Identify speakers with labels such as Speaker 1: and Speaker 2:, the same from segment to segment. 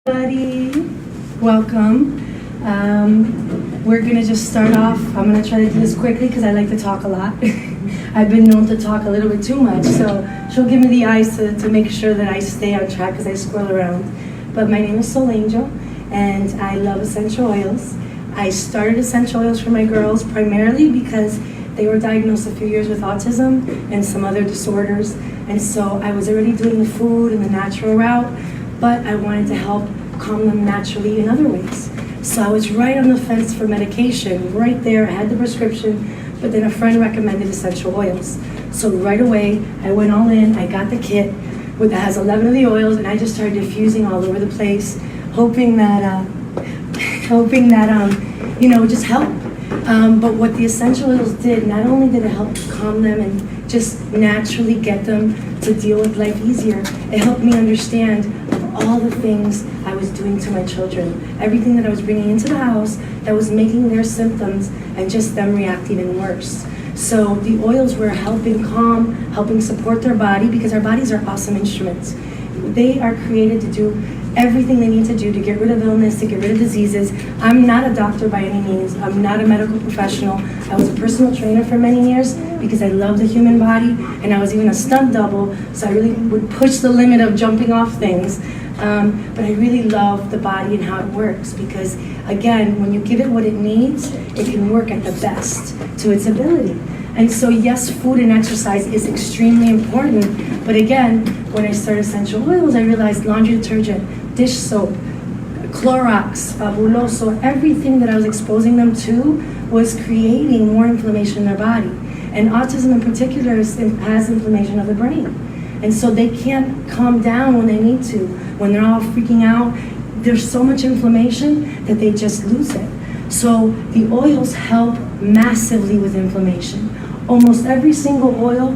Speaker 1: Everybody, welcome. We're gonna just start off. I'm gonna try to do this quickly because I like to talk a lot. I've been known to talk a little bit too much, so she'll give me the eyes to make sure that I stay on track because I squirrel around. But my name is Soul Angel, and I love essential oils. I started essential oils for my girls primarily because they were diagnosed a few years with autism and some other disorders, and so I was already doing the food and the natural route, but I wanted to help calm them naturally in other ways. So I was right on the fence for medication, right there. I had the prescription, but then a friend recommended essential oils. So right away, I went all in. I got the kit that has 11 of the oils, and I just started diffusing all over the place, hoping that, just help. But what the essential oils did, not only did it help calm them and just naturally get them to deal with life easier, it helped me understand all the things I was doing to my children, everything that I was bringing into the house that was making their symptoms and just them react even worse. So the oils were helping calm, helping support their body, because our bodies are awesome instruments. They are created to do everything they need to do to get rid of illness, to get rid of diseases. I'm not a doctor by any means. I'm not a medical professional. I was a personal trainer for many years because I love the human body, and I was even a stunt double, so I really would push the limit of jumping off things. But I really love the body and how it works, because again, when you give it what it needs, it can work at the best to its ability. And so yes, food and exercise is extremely important, but again, when I started essential oils, I realized laundry detergent, dish soap, Clorox, Fabuloso, everything that I was exposing them to was creating more inflammation in their body. And autism in particular has inflammation of the brain. And so they can't calm down when they need to. When they're all freaking out, there's so much inflammation that they just lose it. So the oils help massively with inflammation. Almost every single oil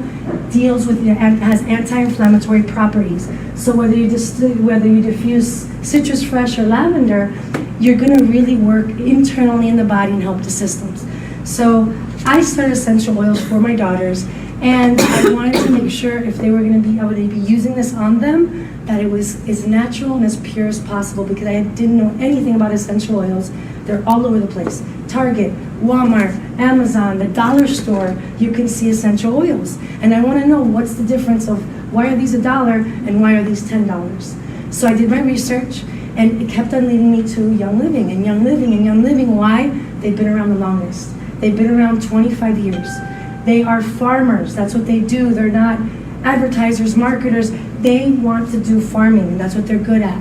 Speaker 1: has anti-inflammatory properties. So whether you diffuse citrus fresh or lavender, you're gonna really work internally in the body and help the systems. So I started essential oils for my daughters, and I wanted to make sure if they were going to be able to be using this on them, that it was as natural and as pure as possible, because I didn't know anything about essential oils. They're all over the place. Target, Walmart, Amazon, the dollar store, you can see essential oils. And I want to know what's the difference of why are these $1 and why are these $10? So I did my research, and it kept on leading me to Young Living and Young Living and Young Living. Why? They've been around the longest. They've been around 25 years. They are farmers. That's what they do. They're not advertisers, marketers. They want to do farming, and that's what they're good at.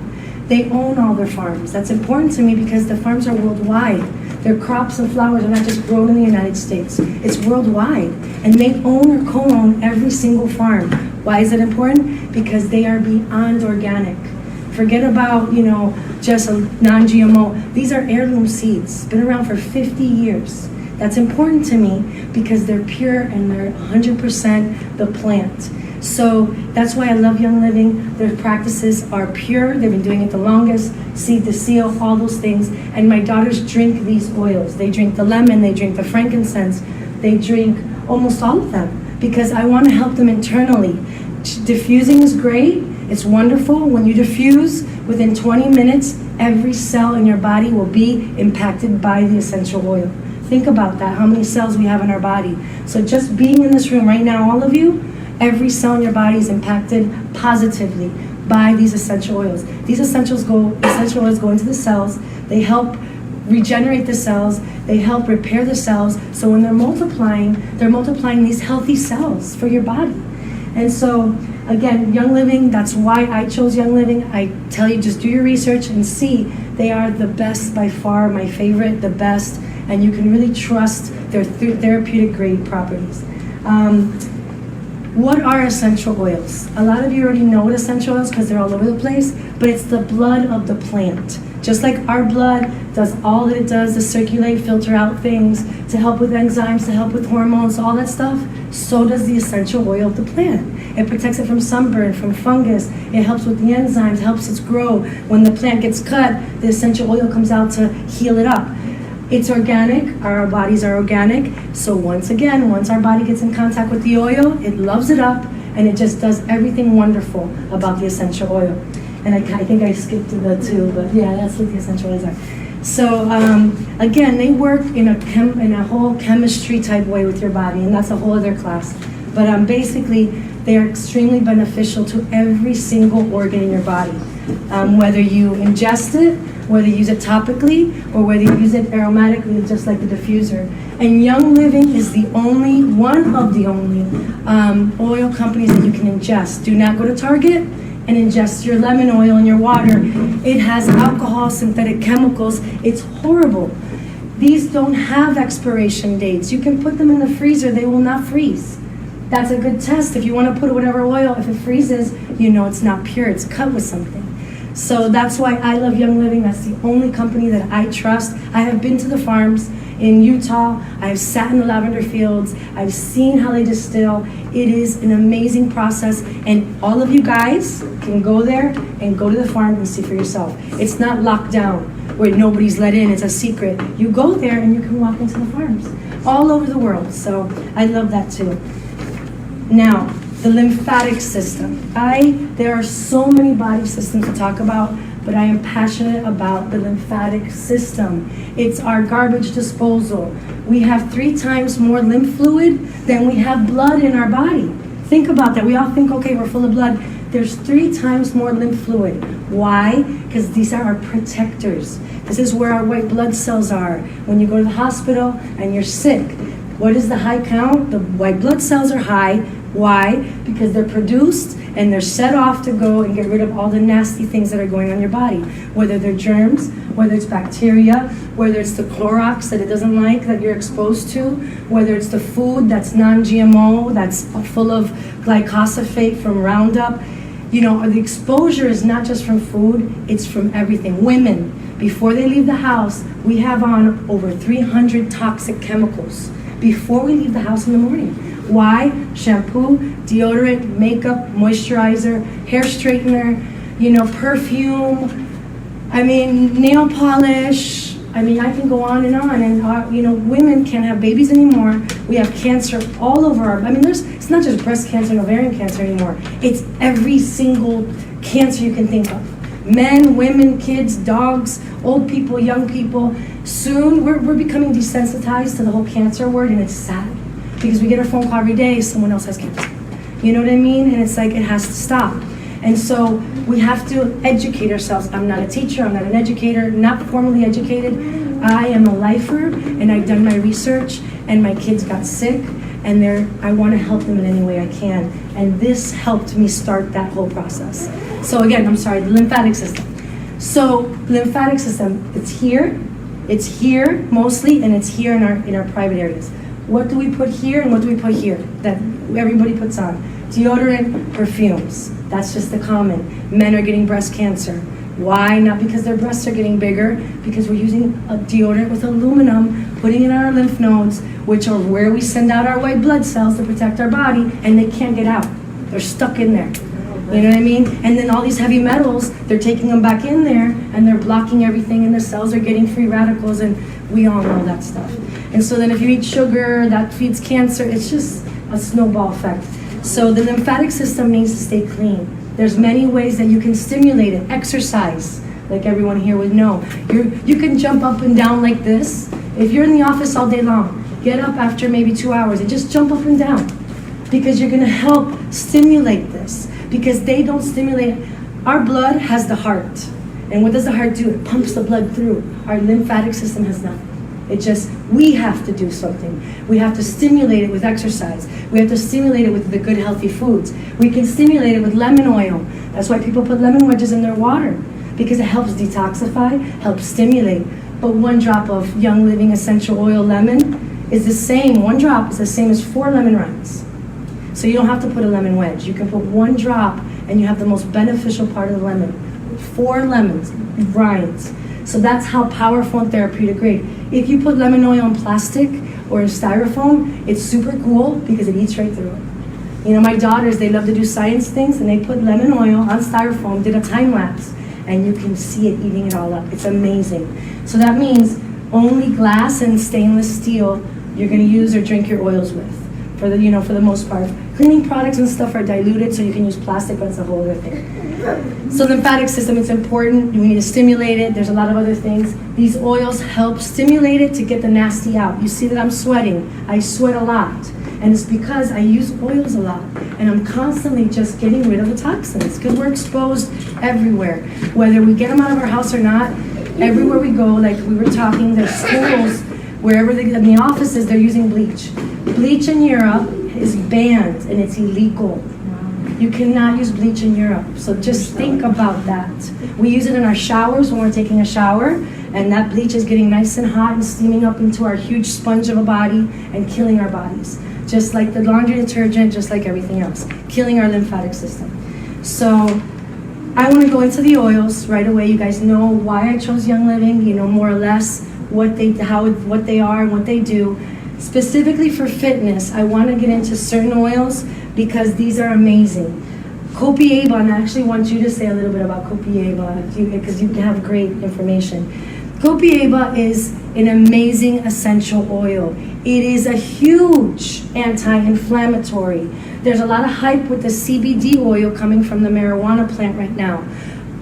Speaker 1: They own all their farms. That's important to me because the farms are worldwide. Their crops and flowers are not just grown in the United States. It's worldwide. And they own or co-own every single farm. Why is it important? Because they are beyond organic. Forget about, just a non-GMO. These are heirloom seeds. Been around for 50 years. That's important to me because they're pure and they're 100% the plant. So that's why I love Young Living. Their practices are pure. They've been doing it the longest, seed to seal, all those things. And my daughters drink these oils. They drink the lemon, they drink the frankincense, they drink almost all of them because I want to help them internally. Diffusing is great. It's wonderful. When you diffuse, within 20 minutes, every cell in your body will be impacted by the essential oil. Think about that, how many cells we have in our body. So just being in this room right now, all of you, every cell in your body is impacted positively by these essential oils. These essential oils go into the cells. They help regenerate the cells. They help repair the cells. So when they're multiplying these healthy cells for your body. And so, again, Young Living, that's why I chose Young Living. I tell you, just do your research and see. They are the best by far, my favorite, the best. And you can really trust their therapeutic grade properties. What are essential oils? A lot of you already know what essential oils because they're all over the place, but it's the blood of the plant. Just like our blood does all that it does to circulate, filter out things, to help with enzymes, to help with hormones, all that stuff, so does the essential oil of the plant. It protects it from sunburn, from fungus. It helps with the enzymes, helps it grow. When the plant gets cut, the essential oil comes out to heal it up. It's organic, our bodies are organic, so once our body gets in contact with the oil, it loves it up, and it just does everything wonderful about the essential oil. And I think I skipped to the 2, but yeah, that's what the essential oils are. So again, they work in a whole chemistry type way with your body, and that's a whole other class. But basically, they are extremely beneficial to every single organ in your body. Whether you ingest it, whether you use it topically, or whether you use it aromatically, just like the diffuser. And Young Living is one of the only oil companies that you can ingest. Do not go to Target and ingest your lemon oil in your water. It has alcohol, synthetic chemicals. It's horrible. These don't have expiration dates. You can put them in the freezer, they will not freeze. That's a good test. If you want to put whatever oil, if it freezes, you know it's not pure, it's cut with something. So that's why I love Young Living. That's the only company that I trust. I have been to the farms in Utah. I've sat in the lavender fields. I've seen how they distill. It is an amazing process, and all of you guys can go there and go to the farm and see for yourself. It's not locked down where nobody's let in. It's a secret. You go there and you can walk into the farms all over the world. So I love that too. Now, the lymphatic system. There are so many body systems to talk about, but I am passionate about the lymphatic system. It's our garbage disposal. We have 3 times more lymph fluid than we have blood in our body. Think about that. We all think, okay, we're full of blood. There's 3 times more lymph fluid. Why? Because these are our protectors. This is where our white blood cells are. When you go to the hospital and you're sick, what is the high count? The white blood cells are high. Why? Because they're produced and they're set off to go and get rid of all the nasty things that are going on in your body, whether they're germs, whether it's bacteria, whether it's the Clorox that it doesn't like that you're exposed to, whether it's the food that's non-GMO, that's full of glyphosate from Roundup. You know, the exposure is not just from food, it's from everything. Women, before they leave the house, we have on over 300 toxic chemicals before we leave the house in the morning. Why? Shampoo, deodorant, makeup, moisturizer, hair straightener, perfume, nail polish. I can go on. And women can't have babies anymore. We have cancer all over it's not just breast cancer and ovarian cancer anymore. It's every single cancer you can think of. Men, women, kids, dogs, old people, young people. Soon, we're becoming desensitized to the whole cancer word, and it's sad. Because we get a phone call every day, someone else has cancer. You know what I mean? And it's like, it has to stop. And so we have to educate ourselves. I'm not a teacher, I'm not an educator, not formally educated. I am a lifer, and I've done my research, and my kids got sick, and I want to help them in any way I can. And this helped me start that whole process. So again, the lymphatic system. So lymphatic system, it's here mostly, and it's here in our private areas. What do we put here and what do we put here that everybody puts on? Deodorant, perfumes. That's just the common. Men are getting breast cancer. Why? Not because their breasts are getting bigger, because we're using a deodorant with aluminum, putting it on our lymph nodes, which are where we send out our white blood cells to protect our body, and they can't get out. They're stuck in there. You know what I mean? And then all these heavy metals, they're taking them back in there, and they're blocking everything, and the cells are getting free radicals, and we all know that stuff. And so then if you eat sugar, that feeds cancer. It's just a snowball effect. So the lymphatic system needs to stay clean. There's many ways that you can stimulate it. Exercise, like everyone here would know. You can jump up and down like this. If you're in the office all day long, get up after maybe 2 hours and just jump up and down, because you're gonna help stimulate this, because they don't stimulate. Our blood has the heart. And what does the heart do? It pumps the blood through. Our lymphatic system has nothing. We have to do something. We have to stimulate it with exercise. We have to stimulate it with the good healthy foods. We can stimulate it with lemon oil. That's why people put lemon wedges in their water, because it helps detoxify, helps stimulate. But 1 drop of Young Living essential oil lemon is the same. 1 drop is the same as 4 lemon rinds. So you don't have to put a lemon wedge. You can put 1 drop and you have the most beneficial part of the lemon. 4 lemons, rinds. So that's how powerful and therapeutic grade. If you put lemon oil in plastic or in styrofoam, it's super cool because it eats right through it. My daughters, they love to do science things, and they put lemon oil on styrofoam, did a time lapse, and you can see it eating it all up. It's amazing. So that means only glass and stainless steel you're gonna use or drink your oils with, for the most part. Cleaning products and stuff are diluted, so you can use plastic, but it's a whole other thing. So lymphatic system, it's important. We need to stimulate it. There's a lot of other things. These oils help stimulate it to get the nasty out. You see that I'm sweating. I sweat a lot. And it's because I use oils a lot. And I'm constantly just getting rid of the toxins because we're exposed everywhere. Whether we get them out of our house or not, everywhere we go, like we were talking, there's schools, wherever in the offices, they're using bleach. Bleach in Europe is banned and it's illegal. You cannot use bleach in Europe. So just think about that. We use it in our showers when we're taking a shower, and that bleach is getting nice and hot and steaming up into our huge sponge of a body and killing our bodies. Just like the laundry detergent, just like everything else, killing our lymphatic system. So I want to go into the oils right away. You guys know why I chose Young Living, you know more or less what they are and what they do. Specifically for fitness, I want to get into certain oils because these are amazing. Copiaba, and I actually want you to say a little bit about Copiaba because you have great information. Copiaba is an amazing essential oil. It is a huge anti-inflammatory. There's a lot of hype with the CBD oil coming from the marijuana plant right now.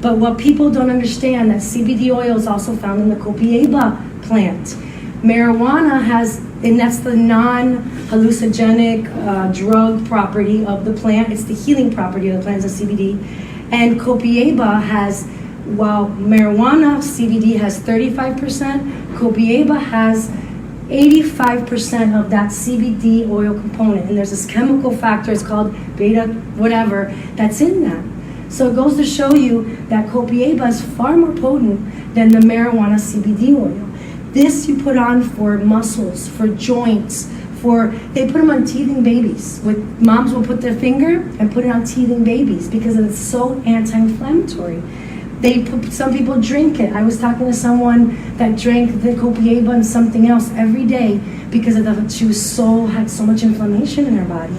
Speaker 1: But what people don't understand, that CBD oil is also found in the Copiaba plant. Marijuana has, and that's the non-hallucinogenic drug property of the plant. It's the healing property of the plant, is the CBD. And Copiaba has, while marijuana, CBD has 35%, Copiaba has 85% of that CBD oil component. And there's this chemical factor, it's called beta whatever, that's in that. So it goes to show you that Copiaba is far more potent than the marijuana CBD oil. This you put on for muscles, for joints, they put them on teething babies. Moms will put their finger and put it on teething babies because it's so anti-inflammatory. Some people drink it. I was talking to someone that drank the Copiaba and something else every day because she had so much inflammation in her body.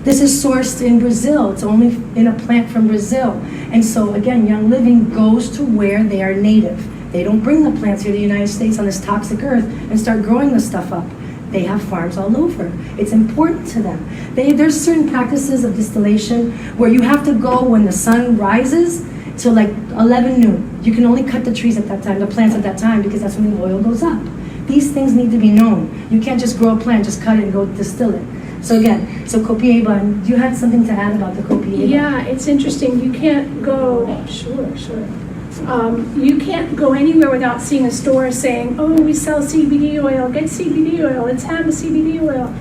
Speaker 1: This is sourced in Brazil. It's only in a plant from Brazil. And so again, Young Living goes to where they are native. They don't bring the plants here to the United States on this toxic earth and start growing the stuff up. They have farms all over. It's important to them. There's certain practices of distillation where you have to go when the sun rises till like 11 noon. You can only cut the trees at that time, the plants at that time, because that's when the oil goes up. These things need to be known. You can't just grow a plant, just cut it and go distill it. So again, Copiaba, and you had something to add about the Copiaba.
Speaker 2: Yeah, it's interesting. You can't go, sure. You can't go anywhere without seeing a store saying, oh, we sell CBD oil, get CBD oil, let's have a CBD oil.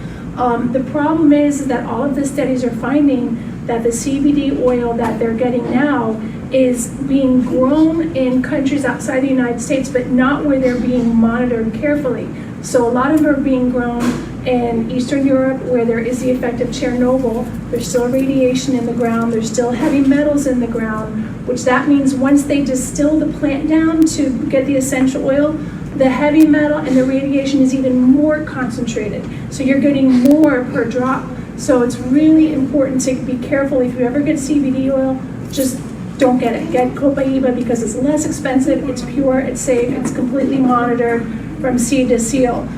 Speaker 2: The problem is that all of the studies are finding that the CBD oil that they're getting now is being grown in countries outside the United States, but not where they're being monitored carefully. So a lot of them are being grown in Eastern Europe, where there is the effect of Chernobyl. There's still radiation in the ground. There's still heavy metals in the ground, which that means once they distill the plant down to get the essential oil, the heavy metal and the radiation is even more concentrated. So you're getting more per drop. So it's really important to be careful. If you ever get CBD oil, just don't get it. Get Copiaba because it's less expensive, it's pure, it's safe, it's completely monitored from seed to seal.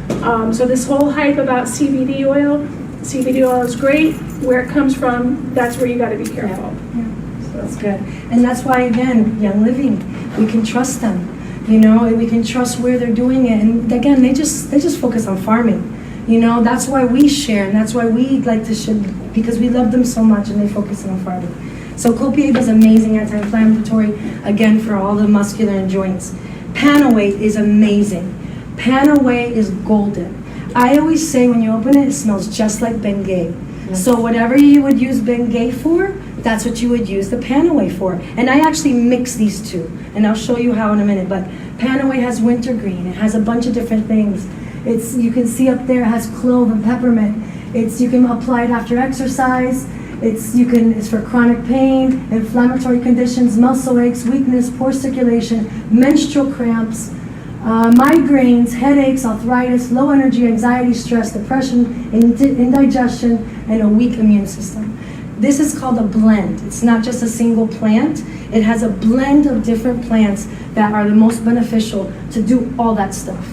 Speaker 2: So this whole hype about CBD oil is great. Where it comes from, that's where you got to be careful.
Speaker 1: Yeah. So that's good. And that's why, again, Young Living, we can trust them. You know, and we can trust where they're doing it. And again, they just focus on farming. You know, that's why we share, and that's why we like to share, because we love them so much and they focus on farming. So Copiaba is amazing anti-inflammatory, again, for all the muscular and joints. Panaway is amazing. Panaway is golden. I always say when you open it, it smells just like Bengay. Yes. So whatever you would use Bengay for, that's what you would use the Panaway for. And I actually mix these two, and I'll show you how in a minute. But Panaway has wintergreen. It has a bunch of different things. You can see up there, it has clove and peppermint. You can apply it after exercise. It's for chronic pain, inflammatory conditions, muscle aches, weakness, poor circulation, menstrual cramps, migraines, headaches, arthritis, low energy, anxiety, stress, depression, indigestion, and a weak immune system. This is called a blend. It's not just a single plant. It has a blend of different plants that are the most beneficial to do all that stuff.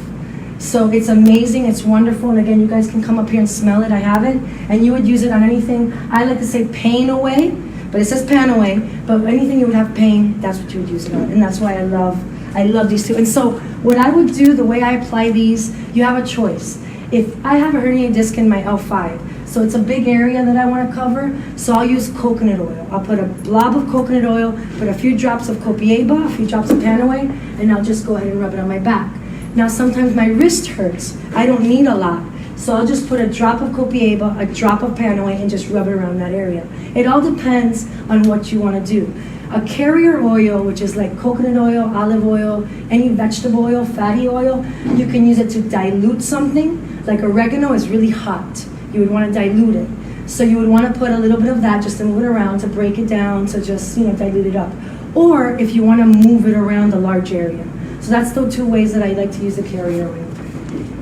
Speaker 1: So it's amazing, it's wonderful, and again, you guys can come up here and smell it, I have it, and you would use it on anything. I like to say pain away, But it says Panaway, but anything you would have pain, that's what you would use it on. And that's why I love these two. And so what I would do, the way I apply these, you have a choice. If I have a herniated disc in my L5, so it's a big area that I want to cover, so I'll use coconut oil. I'll put a blob of coconut oil, put a few drops of Copiaba, a few drops of Panaway, and I'll just go ahead and rub it on my back. Now sometimes my wrist hurts. I don't need a lot. So I'll just put a drop of Copiaba, a drop of Panaway, and just rub it around that area. It all depends on what you want to do. A carrier oil, which is like coconut oil, olive oil, any vegetable oil, fatty oil, you can use it to dilute something. Like oregano is really hot. You would want to dilute it. So you would want to put a little bit of that just to move it around, to break it down, to just, dilute it up. Or if you want to move it around a large area. So that's the two ways that I like to use the carrier oil.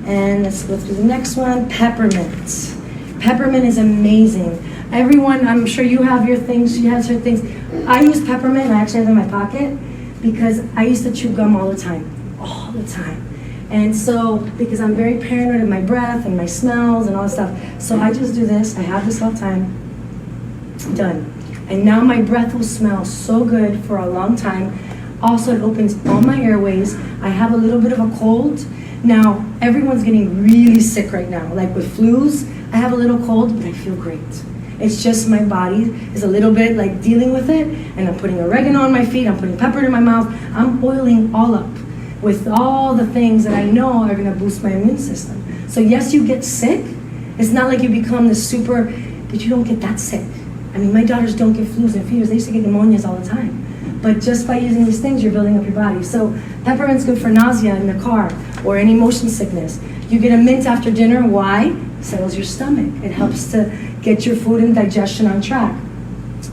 Speaker 1: And let's go through the next one, peppermint. Peppermint is amazing. Everyone, I'm sure you have your things, she has her things. I use peppermint, I actually have it in my pocket, because I used to chew gum all the time. And so, because I'm very paranoid of my breath and my smells and all that stuff, so I just do this, I have this all the time, done. And now my breath will smell so good for a long time. Also, it opens all my airways. I have a little bit of a cold. Now, everyone's getting really sick right now, like with flus. I have a little cold, but I feel great. It's just my body is a little bit like dealing with it, and I'm putting oregano on my feet, I'm putting pepper in my mouth, I'm oiling all up with all the things that I know are gonna boost my immune system. So yes, you get sick. It's not like you become the super, but you don't get that sick. I mean, my daughters don't get flus and fevers, they used to get pneumonias all the time. But just by using these things, you're building up your body. So peppermint's good for nausea in the car or any motion sickness. You get a mint after dinner, why? Settles your stomach. It helps to get your food and digestion on track.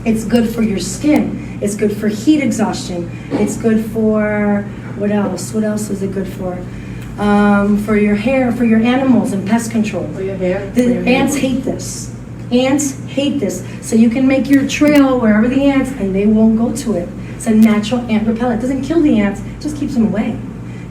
Speaker 1: It's good for your skin. It's good for heat exhaustion. It's good for, what else? What else is it good for? For your hair, for your animals and pest control.
Speaker 3: For your hair?
Speaker 1: The ants hate this. Ants hate this. So you can make your trail wherever the ants, and they won't go to it. It's a natural ant repellent. It doesn't kill the ants, it just keeps them away.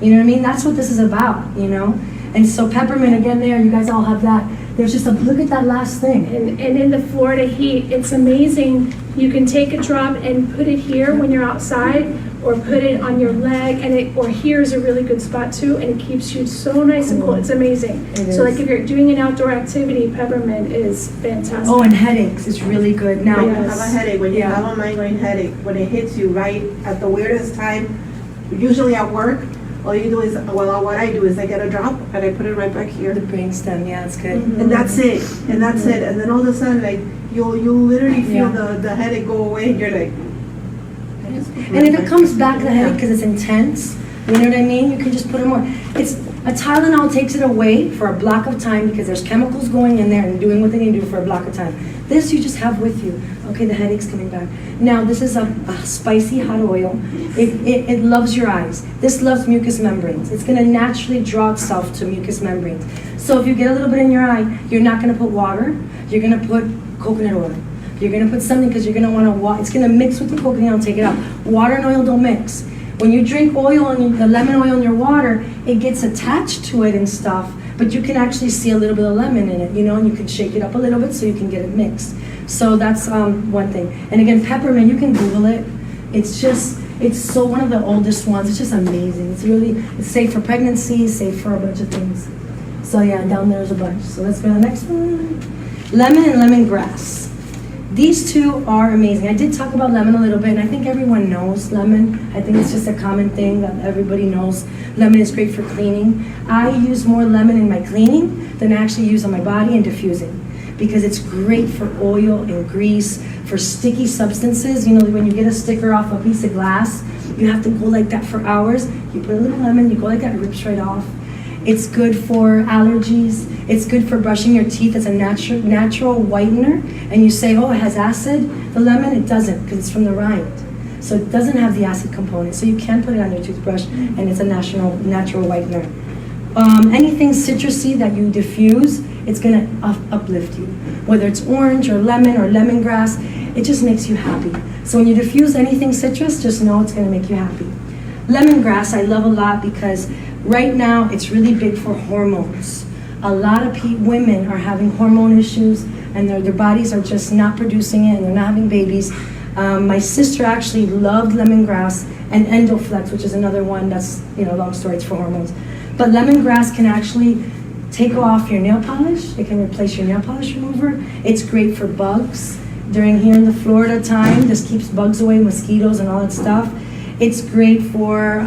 Speaker 1: You know what I mean? That's what this is about, And so peppermint, again there, you guys all have that. There's just look at that last thing.
Speaker 2: And in the Florida heat, it's amazing. You can take a drop and put it here when you're outside, or put it on your leg, or here's a really good spot too, and it keeps you so nice and cool. It's amazing. So like if you're doing an outdoor activity, peppermint is fantastic.
Speaker 1: Oh, and headaches is really good. Now,
Speaker 3: when you have a headache, when you have a migraine headache, when it hits you right at the weirdest time, usually at work, all you do is, what I do is I get a drop and I put it right back here.
Speaker 1: The brainstem, yeah, it's good.
Speaker 2: Mm-hmm.
Speaker 3: And that's it. And that's it. And then all of a sudden, like, you'll literally feel the headache go away, and you're like.
Speaker 1: And if it comes back, the headache, because it's intense, you know what I mean? You can just put it more. It's a Tylenol takes it away for a block of time because there's chemicals going in there and doing what they need to do for a block of time. This you just have with you. Okay, the headache's coming back. Now this is a spicy hot oil. It loves your eyes. This loves mucous membranes. It's going to naturally draw itself to mucous membranes. So if you get a little bit in your eye, you're not going to put water. You're going to put coconut oil. You're going to put something because you're going to want to, it's going to mix with the coconut and take it out. Water and oil don't mix. When you drink oil and the lemon oil in your water, it gets attached to it and stuff, but you can actually see a little bit of lemon in it, and you can shake it up a little bit so you can get it mixed. So that's one thing. And again, peppermint, you can Google it. It's so one of the oldest ones. It's just amazing. It's safe for pregnancy, safe for a bunch of things. So yeah, down there's a bunch. So let's go to the next one. Lemon and lemongrass. These two are amazing. I did talk about lemon a little bit, and I think everyone knows lemon. I think it's just a common thing that everybody knows. Lemon is great for cleaning. I use more lemon in my cleaning than I actually use on my body and diffusing, because it's great for oil and grease, for sticky substances. When you get a sticker off a piece of glass, you have to go like that for hours. You put a little lemon, you go like that, it rips right off. It's good for allergies. It's good for brushing your teeth. It's a natural whitener. And you say, oh, it has acid. The lemon, it doesn't, because it's from the rind. So it doesn't have the acid component. So you can put it on your toothbrush, and it's a natural whitener. Anything citrusy that you diffuse, it's going to uplift you. Whether it's orange or lemon or lemongrass, it just makes you happy. So when you diffuse anything citrus, just know it's going to make you happy. Lemongrass I love a lot because right now it's really big for hormones. A lot of women are having hormone issues, and their bodies are just not producing it, and they're not having babies. My sister actually loved lemongrass and endoflex, which is another one that's, long story, it's for hormones. But lemongrass can actually take off your nail polish. It can replace your nail polish remover. It's great for bugs. During here in the Florida time, this keeps bugs away, mosquitoes and all that stuff. It's great for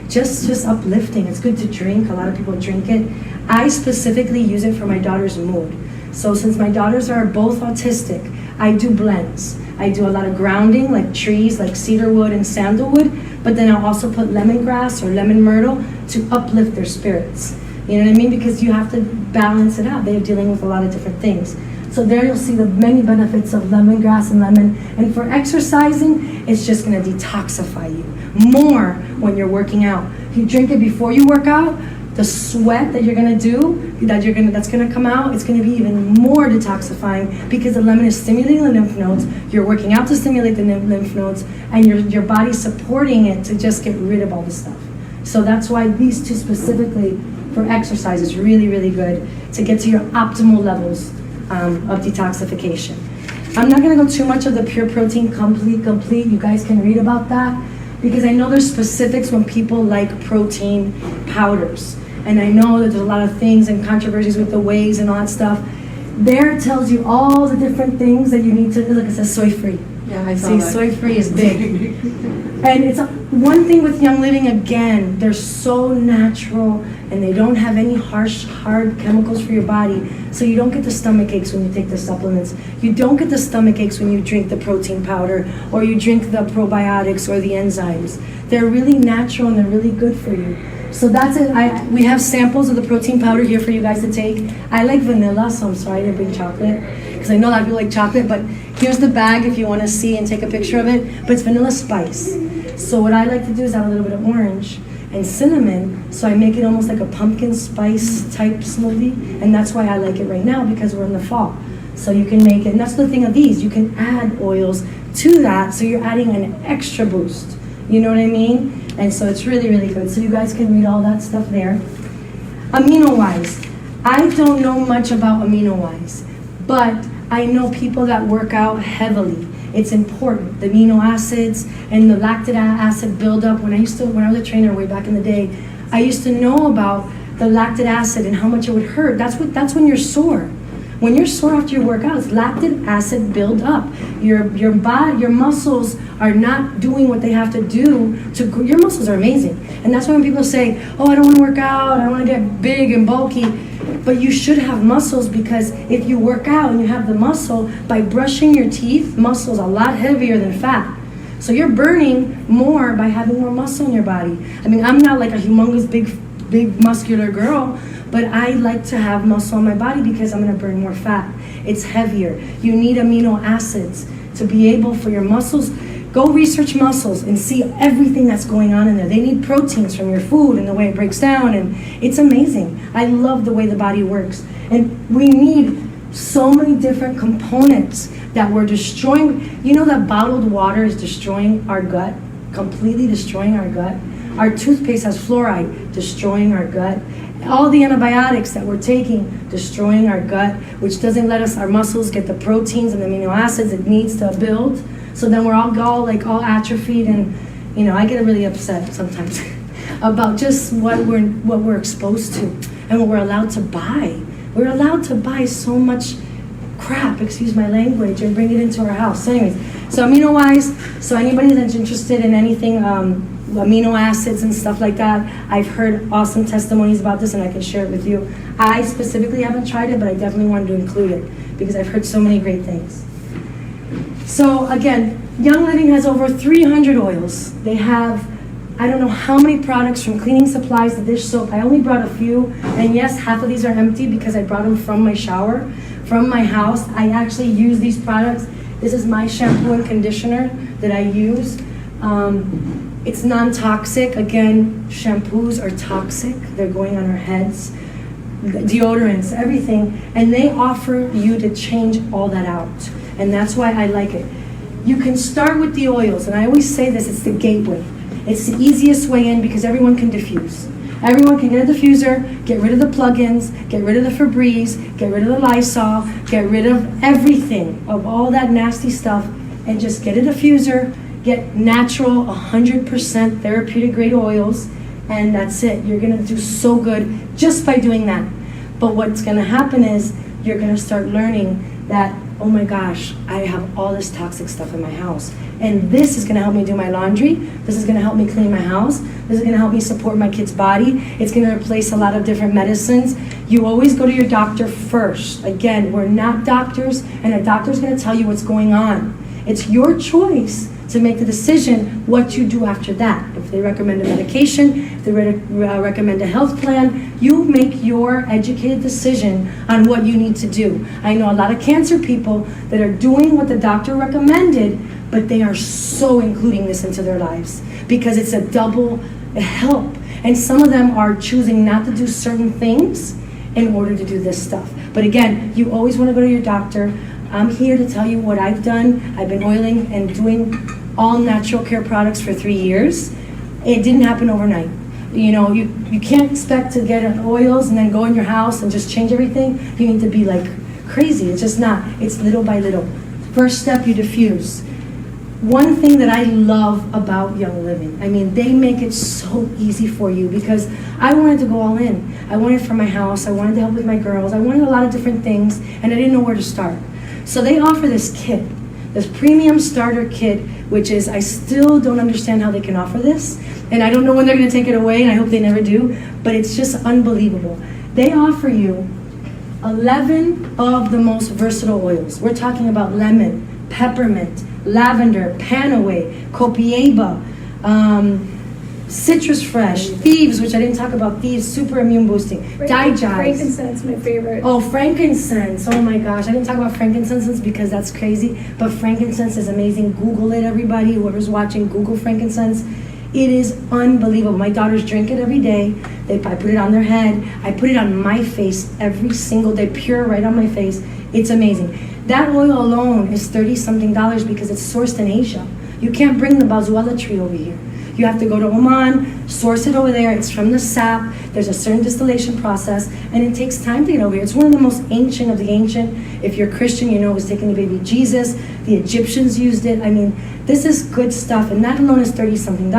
Speaker 1: just uplifting. It's good to drink. A lot of people drink it. I specifically use it for my daughter's mood. So since my daughters are both autistic, I do blends. I do a lot of grounding, like trees, like cedarwood and sandalwood, but then I'll also put lemongrass or lemon myrtle to uplift their spirits. You know what I mean? Because you have to balance it out. They're dealing with a lot of different things. So there you'll see the many benefits of lemongrass and lemon. And for exercising, it's just gonna detoxify you more when you're working out. If you drink it before you work out, the sweat that you're gonna do, that's gonna come out, it's gonna be even more detoxifying because the lemon is stimulating the lymph nodes. You're working out to stimulate the lymph nodes, and your body's supporting it to just get rid of all the stuff. So that's why these two specifically for exercise is really, really good to get to your optimal levels of detoxification. I'm not gonna go too much of the Pure Protein Complete. You guys can read about that because I know there's specifics when people like protein powders. And I know that there's a lot of things and controversies with the wheys and all that stuff. There it tells you all the different things that you need to, look, it says soy-free.
Speaker 3: Yeah, I saw
Speaker 1: See,
Speaker 3: that.
Speaker 1: soy-free is big. And it's one thing with Young Living, again, they're so natural and they don't have any harsh, hard chemicals for your body. So you don't get the stomach aches when you take the supplements. You don't get the stomach aches when you drink the protein powder or you drink the probiotics or the enzymes. They're really natural and they're really good for you. So that's it. We have samples of the protein powder here for you guys to take. I like vanilla, so I'm sorry I didn't bring chocolate because I know a lot of people like chocolate, but here's the bag if you want to see and take a picture of it. But it's vanilla spice. So what I like to do is add a little bit of orange and cinnamon, so I make it almost like a pumpkin spice type smoothie, and that's why I like it right now because we're in the fall. So you can make it, and that's the thing of these, you can add oils to that, so you're adding an extra boost. You know what I mean? And so it's really, really good. So you guys can read all that stuff there. Amino-wise, I don't know much about amino-wise, but I know people that work out heavily. It's important. The amino acids and the lactic acid buildup. When I was a trainer way back in the day, I used to know about the lactic acid and how much it would hurt. That's when you're sore. When you're sore after your workout, it's lactic acid build up. Your body, your muscles are not doing what they have to do your muscles are amazing. And that's why when people say, oh, I don't want to work out, I don't want to get big and bulky. But you should have muscles because if you work out and you have the muscle, by brushing your teeth, muscle's a lot heavier than fat. So you're burning more by having more muscle in your body. I mean, I'm not like a humongous big muscular girl, but I like to have muscle on my body because I'm gonna burn more fat. It's heavier. You need amino acids to be able for your muscles. Go research muscles and see everything that's going on in there. They need proteins from your food and the way it breaks down, and it's amazing. I love the way the body works. And we need so many different components that we're destroying. You know that bottled water is destroying our gut, completely destroying our gut. Our toothpaste has fluoride, destroying our gut. All the antibiotics that we're taking, destroying our gut, which doesn't let our muscles get the proteins and the amino acids it needs to build. So then we're all atrophied, and I get really upset sometimes about just what we're exposed to and what we're allowed to buy. We're allowed to buy so much crap, excuse my language, and bring it into our house. So anyways, so amino-wise, so anybody that's interested in anything, amino acids and stuff like that, I've heard awesome testimonies about this and I can share it with you. I specifically haven't tried it, but I definitely wanted to include it because I've heard so many great things. So again, Young Living has over 300 oils. They have, I don't know how many products, from cleaning supplies to dish soap. I only brought a few, and yes, half of these are empty because I brought them from my shower, from my house. I actually use these products. This is my shampoo and conditioner that I use. It's non-toxic. Again, shampoos are toxic. They're going on our heads. Deodorants, everything. And they offer you to change all that out. And that's why I like it. You can start with the oils. And I always say this, it's the gateway. It's the easiest way in because everyone can diffuse. Everyone can get a diffuser, get rid of the plugins, get rid of the Febreze, get rid of the Lysol, get rid of everything, of all that nasty stuff. and just get a diffuser, get natural 100% therapeutic grade oils, and that's it. You're gonna do so good just by doing that. But what's gonna happen is you're gonna start learning that, oh my gosh, I have all this toxic stuff in my house. And this is gonna help me do my laundry. This is gonna help me clean my house. This is gonna help me support my kid's body. It's gonna replace a lot of different medicines. You always go to your doctor first. Again, we're not doctors, and a doctor's gonna tell you what's going on. It's your choice to make the decision what you do after that. If they recommend a medication, if they recommend a health plan, you make your educated decision on what you need to do. I know a lot of cancer people that are doing what the doctor recommended, but they are so including this into their lives because it's a double help. And some of them are choosing not to do certain things in order to do this stuff. But again, you always want to go to your doctor. I'm here to tell you what I've done. I've been oiling and doing all natural care products for 3 years. It didn't happen overnight. You know, you can't expect to get oils and then go in your house and just change everything. You need to be like crazy. It's just not. It's little by little. First step, you diffuse. One thing that I love about Young Living, I mean, they make it so easy for you because I wanted to go all in. I wanted it for my house. I wanted to help with my girls. I wanted a lot of different things, and I didn't know where to start. So they offer this kit, this premium starter kit, which is, I still don't understand how they can offer this, and I don't know when they're going to take it away, and I hope they never do, but it's just unbelievable. They offer you 11 of the most versatile oils. We're talking about lemon, peppermint, lavender, panaway, copiaba, citrus fresh, thieves, which I didn't talk about, thieves, super immune boosting, digest.
Speaker 2: Frankincense, my favorite.
Speaker 1: Oh, frankincense, oh my gosh, I didn't talk about frankincense because that's crazy, but frankincense is amazing. Google it, everybody, whoever's watching, Google frankincense. It is unbelievable. My daughters drink it every day. I put it on their head. I put it on my face every single day, pure right on my face. It's amazing. That oil alone is $30-something because it's sourced in Asia. You can't bring the bazuela tree over here. You have to go to Oman, source it over there. It's from the sap. There's a certain distillation process, and it takes time to get over here. It's one of the most ancient of the ancient. If you're Christian, you know it was taken to baby Jesus. The Egyptians used it. I mean, this is good stuff, and that alone is $30-something.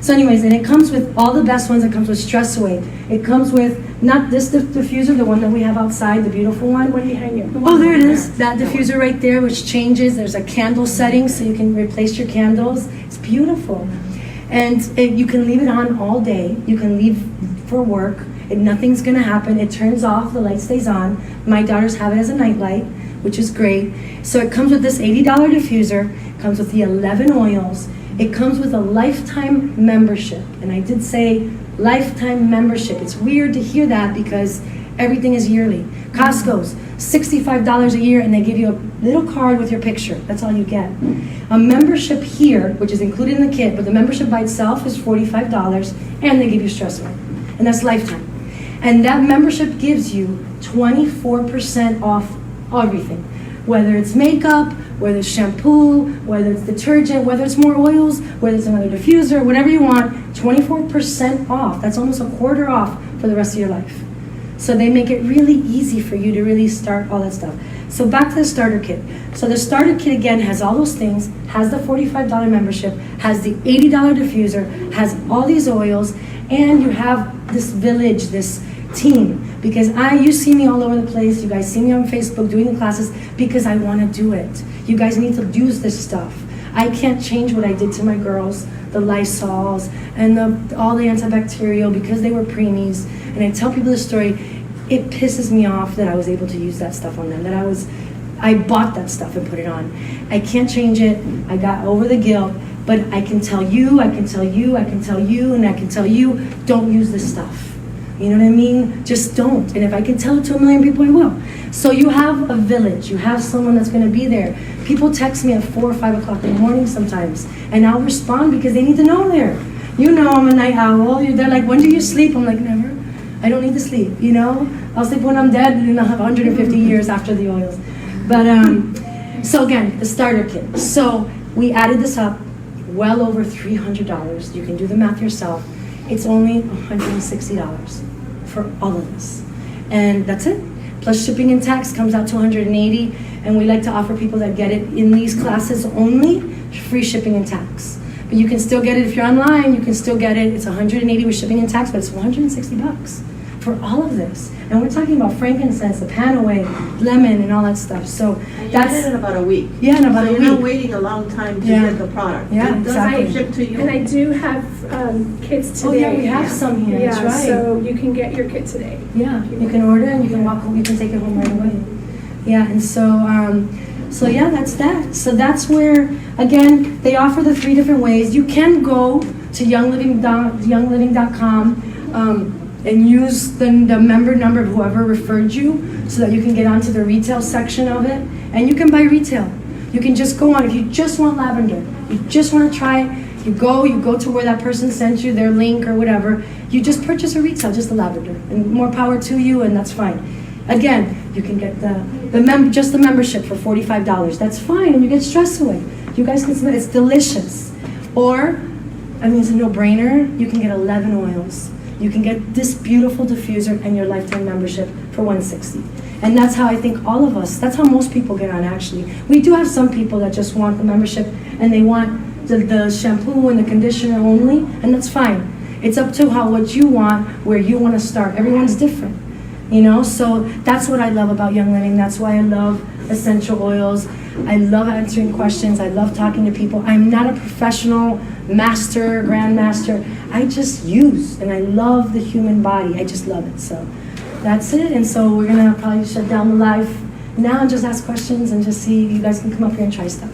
Speaker 1: So anyways, and it comes with all the best ones. It comes with Stress Away. It comes with, not this diffuser, the one that we have outside, the beautiful one.
Speaker 2: The one behind you.
Speaker 1: Oh, there it is. That diffuser right there, which changes. There's a candle setting, so you can replace your candles. It's beautiful. And you can leave it on all day. You can leave for work. Nothing's going to happen. It turns off. The light stays on. My daughters have it as a night light, which is great. So it comes with this $80 diffuser. It comes with the 11 oils. It comes with a lifetime membership. And I did say lifetime membership. It's weird to hear that because everything is yearly. Costco's $65 a year, and they give you a little card with your picture. That's all you get. A membership here, which is included in the kit, but the membership by itself is $45, and they give you Stress Away. And that's lifetime. And that membership gives you 24% off everything. Whether it's makeup, whether it's shampoo, whether it's detergent, whether it's more oils, whether it's another diffuser, whatever you want, 24% off. That's almost a quarter off for the rest of your life. So they make it really easy for you to really start all that stuff. So back to the starter kit. So the starter kit, again, has all those things, has the $45 membership, has the $80 diffuser, has all these oils, and you have this village, this team. Because you see me all over the place, you guys see me on Facebook doing the classes because I want to do it. You guys need to use this stuff. I can't change what I did to my girls, the Lysols, and all the antibacterial because they were preemies. And I tell people this story, it pisses me off that I was able to use that stuff on them, I bought that stuff and put it on. I can't change it, I got over the guilt, but I can tell you, and I can tell you, don't use this stuff. You know what I mean? Just don't. And if I can tell it to 1 million people, I will. So you have a village. You have someone that's going to be there. People text me at 4 or 5 o'clock in the morning sometimes, and I'll respond because they need to know there. You know I'm a night owl. They're like, when do you sleep? I'm like, never. I don't need to sleep, you know? I'll sleep when I'm dead, and I'll have 150 years after the oils. But, so again, the starter kit. So we added this up, well over $300. You can do the math yourself. It's only $160 for all of this. And that's it. Plus shipping and tax comes out to $180. And we like to offer people that get it in these classes only, free shipping and tax. But you can still get it if you're online, you can still get it. It's $180 with shipping and tax, but it's $160 for all of this. And we're talking about frankincense, the panaway, lemon, and all that stuff. So
Speaker 3: And you
Speaker 1: that's
Speaker 3: get it in about a week.
Speaker 1: Yeah, in about
Speaker 3: so
Speaker 1: a
Speaker 3: you're
Speaker 1: week.
Speaker 3: not waiting a long time to
Speaker 1: Yeah.
Speaker 3: get the product.
Speaker 1: Yeah,
Speaker 3: It does
Speaker 1: exactly.
Speaker 3: ship to you.
Speaker 2: And I do have kids
Speaker 1: Oh
Speaker 2: today.
Speaker 1: yeah, we have some here. That's
Speaker 2: Yeah,
Speaker 1: right.
Speaker 2: so you can get your kit today.
Speaker 1: Yeah, you can order and you can walk home. You can take it home right away. Yeah, and so yeah, that's that. So that's where, again, they offer the 3 different ways. You can go to youngliving.com and use the member number of whoever referred you so that you can get onto the retail section of it. And you can buy retail. You can just go on. If you just want lavender, you just want to try it, you go to where that person sent you, their link or whatever, you just purchase a retail, just the lavender. And more power to you, and that's fine. Again, you can get just the membership for $45. That's fine, and you get stress away. You guys can smell it. It's delicious. Or, I mean, it's a no-brainer. You can get 11 oils. You can get this beautiful diffuser and your lifetime membership for $160. And that's how I think all of us, that's how most people get on, actually. We do have some people that just want the membership and they want the shampoo and the conditioner only, and that's fine. It's up to what you want, where you want to start. Everyone's different. So that's what I love about Young Living. That's why I love essential oils. I love answering questions. I love talking to people. I'm not a professional master, grandmaster. I just use, and I love the human body. I just love it. So that's it. And so we're going to probably shut down the live now and just ask questions and just see. You guys can come up here and try stuff.